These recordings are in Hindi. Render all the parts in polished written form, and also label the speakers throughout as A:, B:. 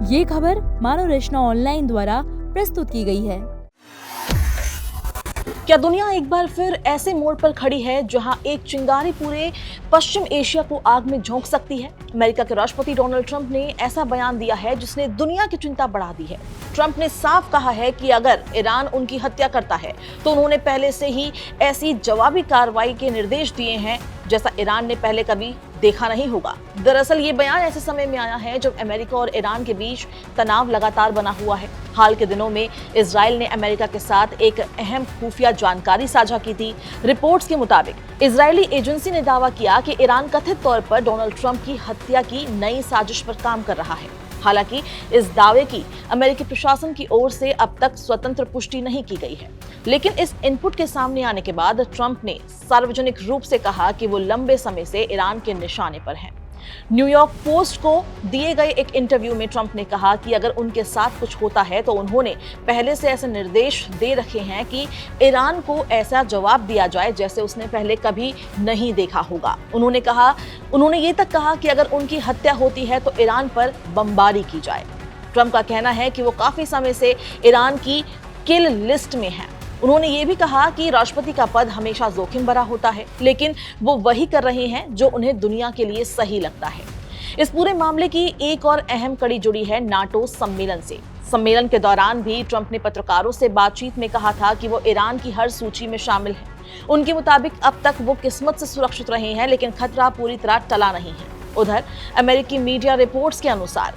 A: ये खबर मानव रचना ऑनलाइन द्वारा प्रस्तुत की गई है।
B: क्या दुनिया एक बार फिर ऐसे मोड़ पर खड़ी है जहां एक चिंगारी पूरे पश्चिम एशिया को आग में झोंक सकती है? अमेरिका के राष्ट्रपति डोनाल्ड ट्रंप ने ऐसा बयान दिया है जिसने दुनिया की चिंता बढ़ा दी है। ट्रंप ने साफ कहा है कि अगर ईरान उनकी हत्या करता है तो उन्होंने पहले से ही ऐसी जवाबी कार्रवाई के निर्देश दिए हैं जैसा ईरान ने पहले कभी देखा नहीं होगा। दरअसल ये बयान ऐसे समय में आया है जब अमेरिका और ईरान के बीच तनाव लगातार बना हुआ है। हाल के दिनों में इजराइल ने अमेरिका के साथ एक अहम खुफिया जानकारी साझा की थी। रिपोर्ट्स के मुताबिक इजरायली एजेंसी ने दावा किया कि ईरान कथित तौर पर डोनाल्ड ट्रंप की हत्या की नई साजिश पर काम कर रहा है। हालांकि इस दावे की अमेरिकी प्रशासन की ओर से अब तक स्वतंत्र पुष्टि नहीं की गई है, लेकिन इस इनपुट के सामने आने के बाद ट्रंप ने सार्वजनिक रूप से कहा कि वो लंबे समय से ईरान के निशाने पर हैं। न्यूयॉर्क पोस्ट को दिए गए एक इंटरव्यू में ट्रंप ने कहा कि अगर उनके साथ कुछ होता है तो उन्होंने पहले से ऐसे निर्देश दे रखे हैं कि ईरान को ऐसा जवाब दिया जाए जैसे उसने पहले कभी नहीं देखा होगा। उन्होंने ये तक कहा कि अगर उनकी हत्या होती है तो ईरान पर बमबारी की जाए। ट्रंप का कहना है कि वो काफी समय से ईरान की किल लिस्ट में है। उन्होंने ये भी कहा कि राष्ट्रपति का पद हमेशा जोखिम भरा होता है, लेकिन वो वही कर रहे हैं जो उन्हें दुनिया के लिए सही लगता है। इस पूरे मामले की एक और अहम कड़ी जुड़ी है नाटो सम्मेलन से। सम्मेलन के दौरान भी ट्रंप ने पत्रकारों से बातचीत में कहा था कि वो ईरान की हर सूची में शामिल है। उनके मुताबिक अब तक वो किस्मत से सुरक्षित रहे हैं, लेकिन खतरा पूरी तरह टला नहीं है। उधर अमेरिकी मीडिया रिपोर्ट्स के अनुसार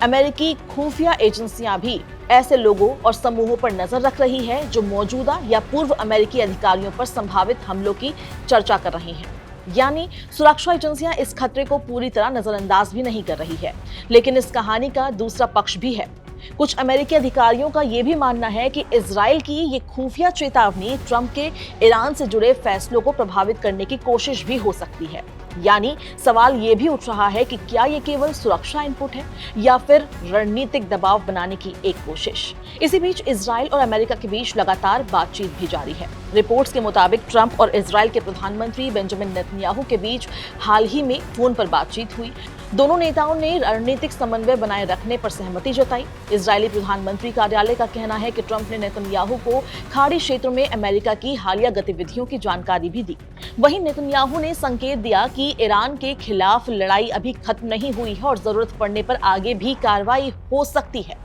B: अमेरिकी खुफिया एजेंसियां भी ऐसे लोगों और समूहों पर नजर रख रही है जो मौजूदा या पूर्व अमेरिकी अधिकारियों पर संभावित हमलों की चर्चा कर रही हैं। यानी सुरक्षा एजेंसियां इस खतरे को पूरी तरह नजरअंदाज भी नहीं कर रही है। लेकिन इस कहानी का दूसरा पक्ष भी है। कुछ अमेरिकी अधिकारियों का यह भी मानना है कि इजराइल की ये खुफिया चेतावनी ट्रंप के ईरान से जुड़े फैसलों को प्रभावित करने की कोशिश भी हो सकती है। यानी सवाल ये भी उठ रहा है कि क्या ये केवल सुरक्षा इनपुट है या फिर रणनीतिक दबाव बनाने की एक कोशिश। इसी बीच इजराइल और अमेरिका के बीच लगातार बातचीत भी जारी है। रिपोर्ट्स के मुताबिक ट्रंप और इजराइल के प्रधानमंत्री बेंजामिन नेतन्याहू के बीच हाल ही में फोन पर बातचीत हुई। दोनों नेताओं ने रणनीतिक समन्वय बनाए रखने पर सहमति जताई। इजरायली प्रधानमंत्री कार्यालय का कहना है कि ट्रंप ने नेतन्याहू को खाड़ी क्षेत्र में अमेरिका की हालिया गतिविधियों की जानकारी भी दी। वहीं नेतन्याहू ने संकेत दिया कि ईरान के खिलाफ लड़ाई अभी खत्म नहीं हुई है और जरूरत पड़ने पर आगे भी कार्रवाई हो सकती है।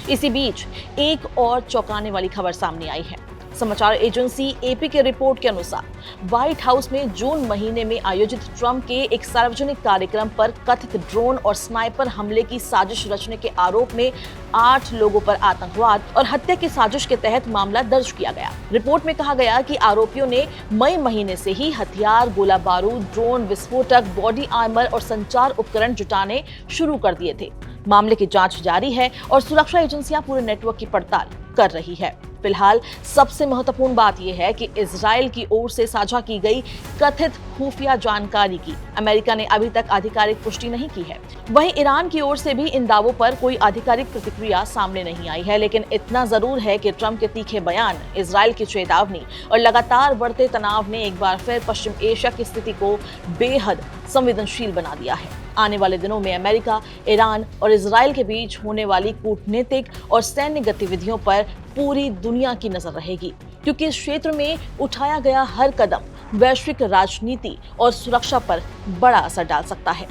B: इसी बीच एक और चौंकाने वाली खबर सामने आई है। समाचार एजेंसी एपी के रिपोर्ट के अनुसार व्हाइट हाउस में जून महीने में आयोजित ट्रंप के एक सार्वजनिक कार्यक्रम पर कथित ड्रोन और स्नाइपर हमले की साजिश रचने के आरोप में 8 लोगों पर आतंकवाद और हत्या की साजिश के तहत मामला दर्ज किया गया। रिपोर्ट में कहा गया कि आरोपियों ने मई महीने से ही हथियार, गोला बारूद, ड्रोन, विस्फोटक, बॉडी आर्मर और संचार उपकरण जुटाने शुरू कर दिए थे। मामले की जांच जारी है और सुरक्षा एजेंसियां पूरे नेटवर्क की पड़ताल कर रही है। फिलहाल सबसे महत्वपूर्ण बात यह है कि इजराइल की ओर से साझा की गई कथित खुफिया जानकारी की अमेरिका ने अभी तक आधिकारिक पुष्टि नहीं की है। वहीं ईरान की ओर से भी इन दावों पर कोई आधिकारिक प्रतिक्रिया सामने नहीं आई है, लेकिन इतना जरूर है कि ट्रंप के तीखे बयान, इजराइल की चेतावनी और लगातार बढ़ते तनाव ने एक बार फिर पश्चिम एशिया की स्थिति को बेहद संवेदनशील बना दिया है। आने वाले दिनों में अमेरिका, ईरान और इजराइल के बीच होने वाली कूटनीतिक और सैन्य गतिविधियों पर पूरी दुनिया की नजर रहेगी, क्योंकि इस क्षेत्र में उठाया गया हर कदम वैश्विक राजनीति और सुरक्षा पर बड़ा असर डाल सकता है।